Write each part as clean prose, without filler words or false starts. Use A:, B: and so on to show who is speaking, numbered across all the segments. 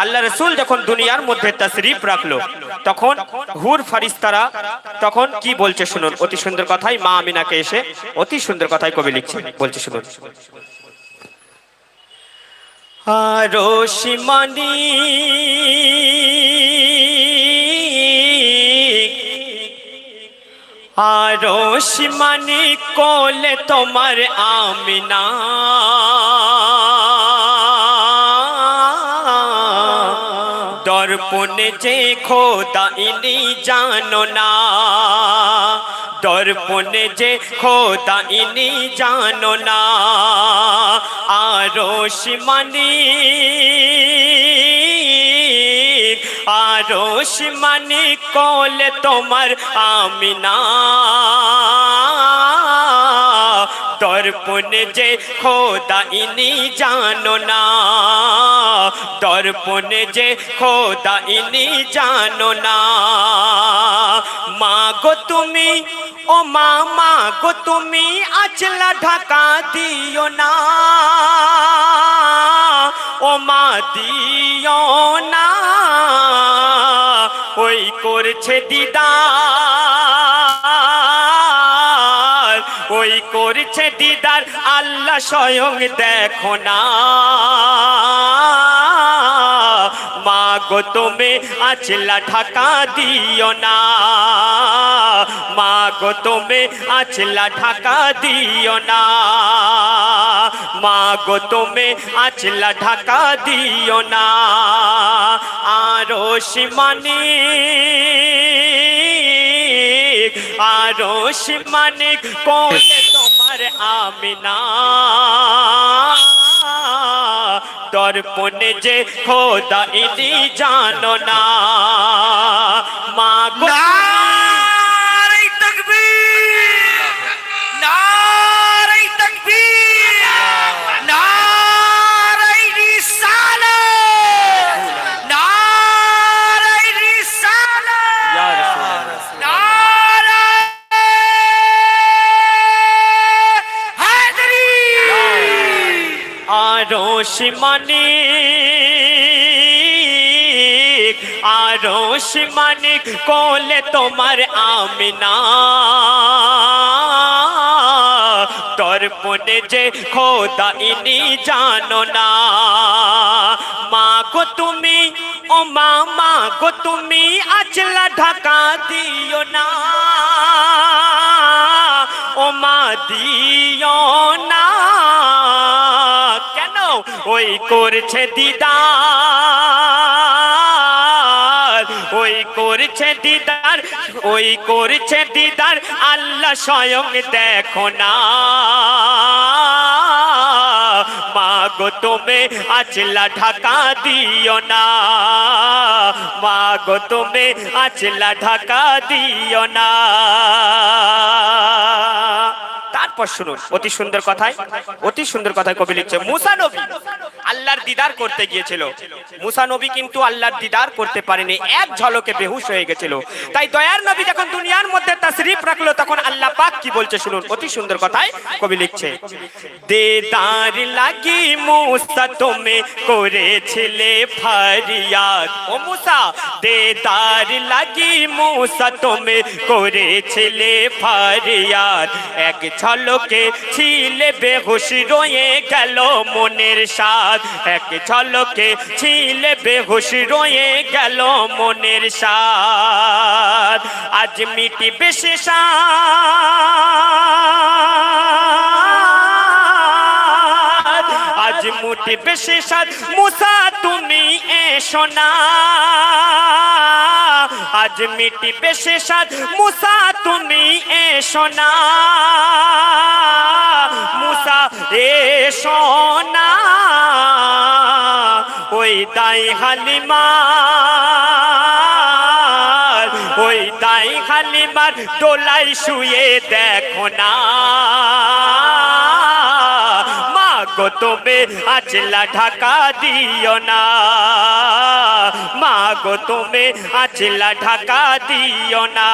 A: আল্লাহ রাসূল যখন দুনিয়ার মধ্যে তাশরীফ রাখলো তখন হুর ফারিস্তারা তখন কি বলছে শুনুন। অতি সুন্দর কথাই মা আমিনাকে এসে অতি সুন্দর কথাই কবি লিখছে, বলছে শুনুন। আরশমানি আরশমানি কোলে তোমার আমিনা, দর্পণে যে খোদা ইনি জানো না, দর্পণে যে খোদা ইনি জানো না। আরশমানি আরশমানি কোলে তোমার আমিনা, দর্পণে যে খোদা ইনি জানো না, দর্পণে যে খোদা ইনি জানো না। মা গো তুমি, ও মা, মা গো তুমি আঁচলা ঢাকা দিও না, ও মা দিও না, ওই করছে দিদার, ওই করছে দিদার আল্লাহ স্বয়ং দেখো না। মা গো তুমি আঁচলা ঢাকা দিও না, মা গো তুমি আঁচলা ঢাকা দিও না, মা গো তুমি আঁচলা ঢাকা দিও না। আরশমানি আরশমানি কোলে তোমার আমিনা, দর্পণে যে খোদা ইনি জানো না। মা গো
B: নারে তাকবীর, নারে তাকবীর, নারে রিসালাত, নারে রিসালাত,
A: ইয়া রাসূলুল্লাহ,
B: নারে হায়দারি।
A: আরশমানি আরশমানি কোলে তোমার আমিনা, দর্পণে যে খোদা ইনি জানো না। মা গো তুমি, ও মা, মা গো তুমি আঁচলা ঢাকা দিও না, ও মা দিও না, কেন ওই করছে দিদার, ওই করছে দিদার, ওই করছে দিদার আল্লাহ স্বয়ং দেখো না। মা গো তুমি আঁচলা ঢাকা দিও না, মা গো তুমি আঁচলা ঢাকা দিও না। তারপর শুনুন অতি সুন্দর কথায়, অতি সুন্দর কথায় কবি লিখছে। মুসা নবী আল্লাহর দিদার করতে গিয়েছিল, মুসা নবী কিন্তু আল্লাহর দিদার করতে পারেনি, এক ঝলকে বেহুশ হয়ে গেছিল। তাই দয়ার নবী যখন দুনিয়ার মধ্যে তাশরীফ রাখলো তখন আল্লাহ পাক কি বলছে শুনুন। অতি সুন্দর কথায় কবি লিখছে। দেদার লাগি মুসা তুমি করেছিলে ফারিয়াদ, ও মুসা দেদার লাগি মুসা তুমি করেছিলে ফারিয়াদ, এক ঝলকে ছিলে বেহুশ রয়ে গেল মনের সাদ, এক ঝলকে ছিলে বেহুশ রয়ে গেল মনের সাদ। আজ মিটিবে সে সাদ, আজ মিটিবে সে সাদ, মুসা তুমি এসো না, আজ মিটিবে সে সাদ, মুসা তুমি এসো না, মুসা এসো না, ওই দাই হালিমার, ওই দাই হালিমার দোলাই শুয়ে দেখো না। মা গো তুমি আঁচলা ঢাকা দিও না, মা গো তুমি আঁচলা ঢাকা দিও না,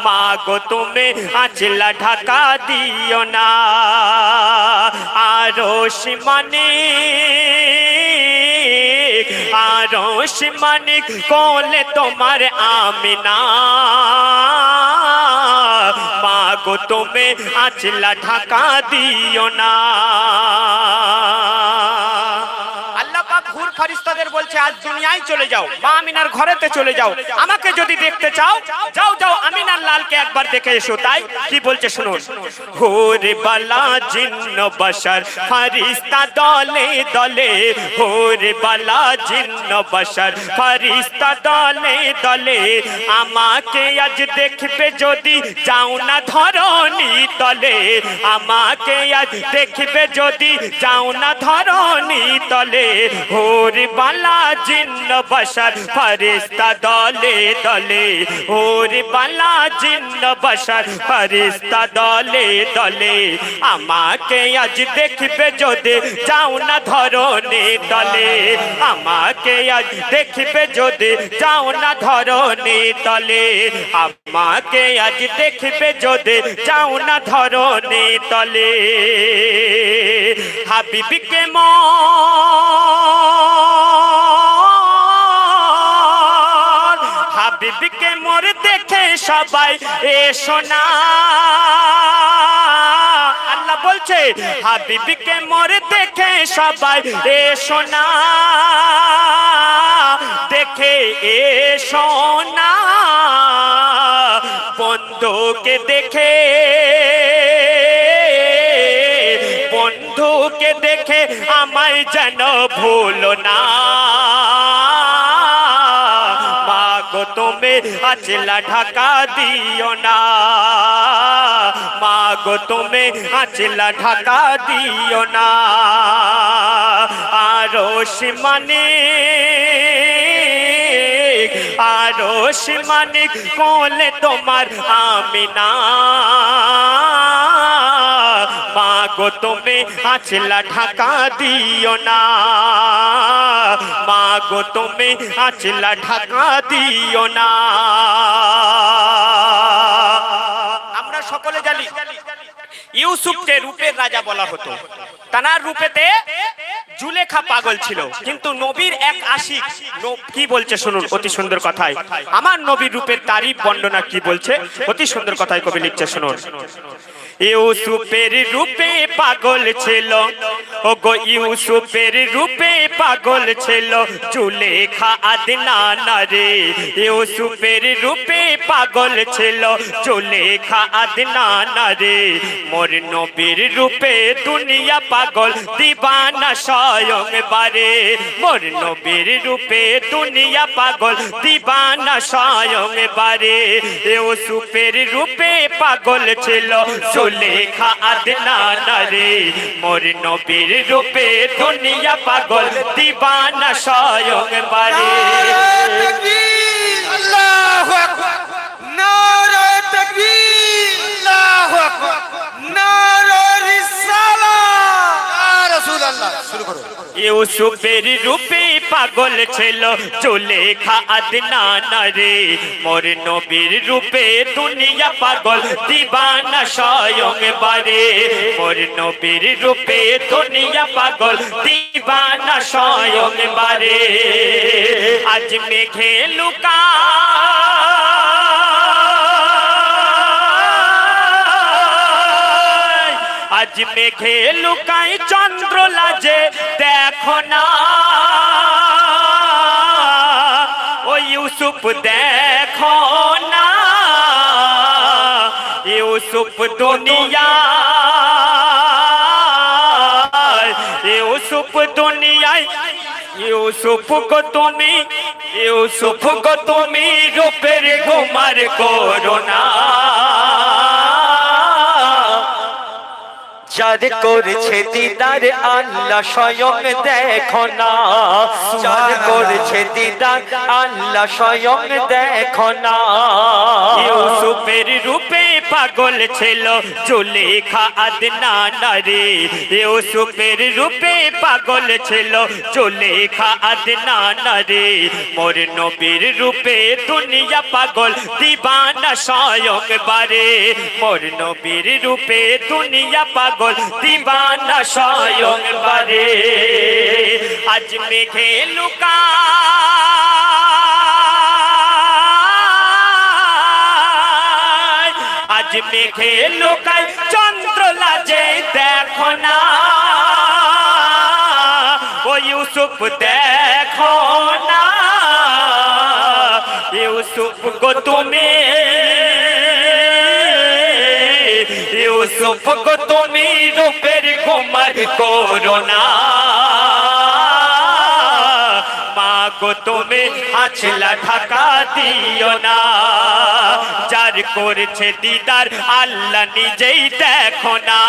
A: মা গো তুমি আঁচলা ঢাকা দিও না। আরশমানি আরশ মানিক কোলে তোমার আমিনা মাগো তুমি আঁচলা ঢাকা দিও না আল্লাহ পাক হুর ফেরেশতাদের বলছে আজ দুনিয়ায় চলে যাও মা আমিনার ঘরেতে চলে যাও আমাকে যদি দেখতে চাও যাও যাও আমিনার লালকে একবার দেখে এসো তাই কি বলছে শুনুন হুর বালা জিন্ন বশর ফেরেশতা দলে দলে হুর বালা জিন্ন বশর ফেরেশতা দলে দলে আমাকে আজ দেখবে যদি যাও না ধরণী তলে আমাকে আজ দেখবে যদি যাও না ধরণী তলে হুর বালা জিন্ন বশর ফেরেশতা দলে দলে হুর বালা জিন্ন বশর ফেরেশতা দলে দলে আমাকে আজ দেখবে যদি যাও না ধরণী তলে আমাকে আজ দেখবে যদি যাও না ধরণী তলে আমাকে আজ দেখবে যদি যাও না ধরণী তলে হাবিবকে হাবিবকে মোর দেখে সবাই এসো না আল্লাহ বলছে হাবিবকে মোর দেখে সবাই এসো না দেখে এসো না বন্ধুকে দেখে বন্ধুকে দেখে আমায় যেন ভুলো না মাগো তুমি আঁচলা ঢাকা দিও না মাগো তুমি আঁচলা ঢাকা দিও না আরশ মানিক আরশ মানিক কোলে তোমার আমিনা মাগো তুমি আঁচলা ঢাকা দিও না মাগো তুমি আঁচলা ঢাকা দিও না আমরা সকলে জানি ইউসুফকে রূপের রাজা বলা হতো তার রূপেতে জুলেখা পাগল ছিল কিন্তু নবীর এক আশিক কি বলছে শুনুন অতি সুন্দর কথায় আমার নবীর রূপের তারিফ বর্ণনা কি বলছে অতি সুন্দর কথায় কবি লিখছে শুনুন ইউসুফের রূপে পাগল ছিল ওগো ইউসুফের রূপে পাগল ছিল জুলেখা আদনান রে ইউসুফের রূপে পাগল ছিল জুলেখা আদনান রে মোর নবীর রূপে দুনিয়া পাগল দিবানা স্বয়ং বারে মোর নবীর রূপে দুনিয়া পাগল দিবানা স্বয়ং বারে ইউসুফের রূপে পাগল ছিল জুলেখা আদনান রে মোর নবীর রূপে দুনিয়া পাগল দিবানা স্বয়ং বারে
B: আল্লাহু আকবার নারে তাকবীর আল্লাহু আকবার নারে রিসালাত ইয়া রাসূলুল্লাহ শুরু করো
A: ইউসুফের রূপে পাগল ছিল জুলেখা আদনান রে মোর নবীর রূপে দুনিয়া পাগল দিবানা স্বয়ং বারে মোর নবীর রূপে দুনিয়া পাগল দিবানা স্বয়ং বারে আজ মেঘে লুকা আজ মেঘে লুকায় চন্দ্র লাজে দেখো না ও ইউসুফ দেখো না ইউসুফ দুনিয়া ইউসুফ দুনিয়ায় ইউসুফ গো তুমি রূপের গুমার করো না যার করেছে দিদার আল্লাহ স্বয়ং দেখো না যার করেছে দিদার আল্লাহ স্বয়ং দেখো না ইউসুফের রূপে পাগল ছিল জুলেখা আদনান রে ইউসুফের রূপে পাগল ছিল জুলেখা আদনান রে মোর নবীর রূপে দুনিয়া পাগল দিবানা স্বয়ং বারে মোর নবীর রূপে দুনিয়া পাগল দিবানা স্বয়ং বারে আজ মেঘে লুকা আজ মেঘে লুকায় চন্দ্র লাজে দেখো না ও ইউসুফ দেখো না ইউসুফ গো তুমি ইউসুফ গো তুমি রূপের কুমার করো না মা গো তুমি আছলা ঢাকা দিও না যার করছে দিদার আল্লাহ নিজেই দেখো না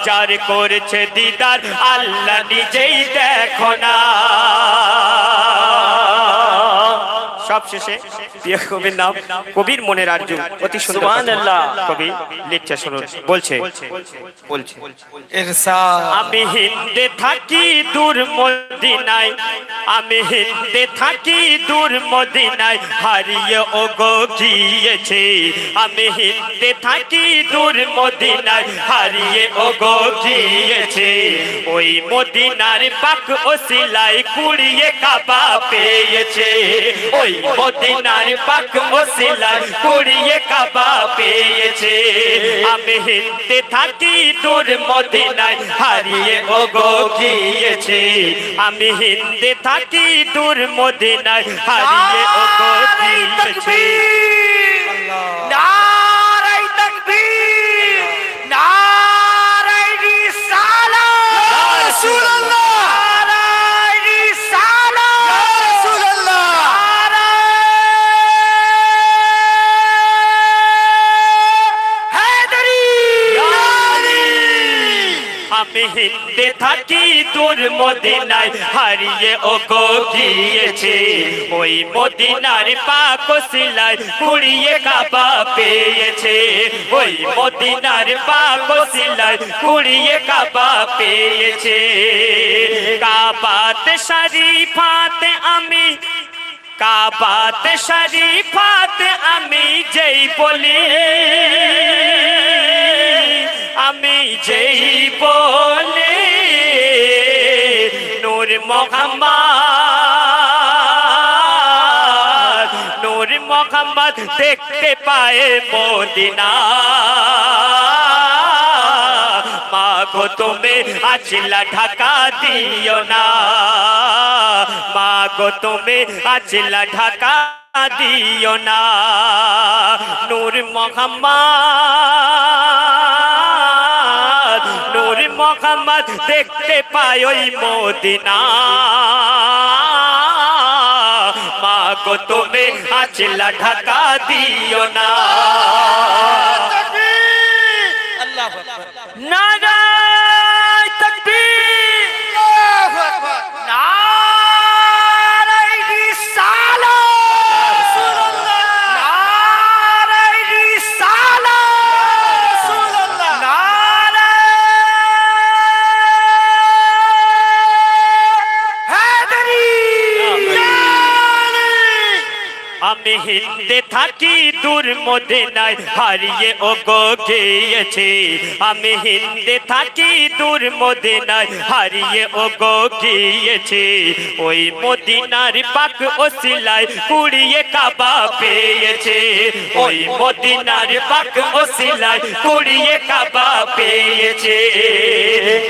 A: যার করছে দিদার আল্লাহ নিজেই দেখো না সব শেষে প্রিয় কবির নাম কবির মনের আরজু অতি সুন্দর
C: সুবহানাল্লাহ।
A: কবি লিখছে শুনুন বলছে
B: ইরশাদ
A: আমি হিন্দে থাকি দূর মদিনায় আমি হিন্দে থাকি দূর মদিনায় হারিয়ে ওগো গিয়েছে আমি হিন্দে থাকি দূর মদিনায় হারিয়ে ওগো গিয়েছে ওই মদিনার পাক ওসিলায় কুড়িয়ে কাবা পেয়েছে ওই মদিনার পাক ওসিলায় কুড়িয়ে কাবা পেয়েছে আমি হিন্দে থাকি দূর মদিনায় হারিয়ে ওগো গিয়েছে আমি হিন্দে থাকি দূর মদিনায় হারিয়ে ওগো গিয়েছে
B: নারায়ে তাকবীর নারায়ে রিসালাত ইয়া রাসূলুল্লাহ নারায়ে রিসালাত ইয়া রাসূলুল্লাহ হায়দারি
A: আমি হিন্দে থাকি দূর মদিনায় হারিয়ে ওগো গিয়েছে ওই মদিনার পাক ওসিলায় কুড়িয়ে কাবা পেয়েছে ওই মদিনার পাক ওসিলায় কুড়িয়ে কাবা পেয়েছে কাবাতে শরীফাতে আমি কাবাতে শরীফাতে আমি যেই বলি আমি যেই বলে নূর মোহাম্মদ দেখতে পায় মদিনা মা গো তুমি আছলা ঢাকা দিও না মা গো তুমি আছলা ঢাকা দিও না নূর মোহাম্মদ দেখতে পায় ওই মদিনা মা গো তুমি আছলা ঢাকা দিও না
B: আল্লাহু আকবার
A: নারায়ে তাকবীর
B: আল্লাহু আকবার
A: নারায়ে রিসালাত
B: রাসূলুল্লাহ
A: নারায়ে রিসালাত
B: রাসূলুল্লাহ হায়দারি
A: আমি হিন্দে থাকি দূর মদিনায় হারিয়ে ওগো গিয়েছে আমি হিন্দে থাকি দূর মদিনায় হারিয়ে ওগো গিয়েছে ওই মদিনার পাক ওসিলায় কুড়িয়ে কাবা পেয়েছে ওই মদিনার পাক ওসিলায় কুড়িয়ে কাবা পেয়েছে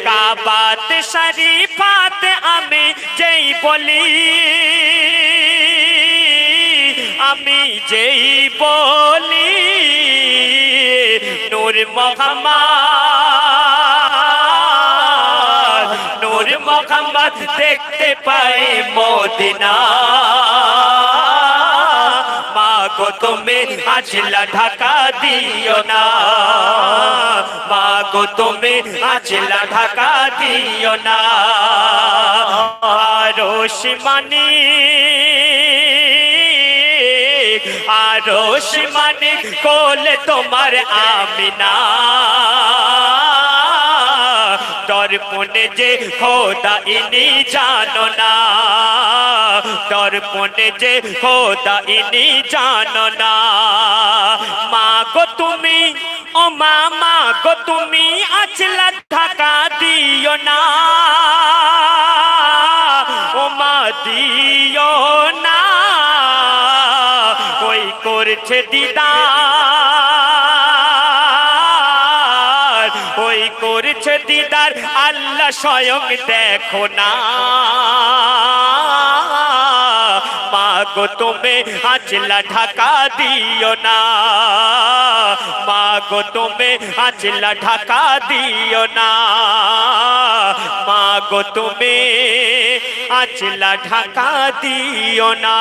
A: কাবাতে শরীফাতে আমি যেই বলি আমি যেই বলি নূর মোহাম্মদ দেখতে পায় মদিনা মা গো তুমি আছলা ঢাকা দিও না মা গো তুমি আছলা ঢাকা দিও না আরশ মানি আরশ মানে কোলে তোমার আমিনা দর্পণে যে খোদা ইনি জানো না দর্পণে যে খোদা ইনি জানো না মা গো তুমি ও মা গো তুমি আচলা ঢাকা দিও না ও মা দিও না ওই করছে দিদার ওই করছে দিদার আল্লাহ স্বয়ং দেখো না মা গো তুমি আচলা ঢাকা দিও না মা গো তুমি আচলা ঢাকা দিও না মা গো তুমি আচলা ঢাকা দিও না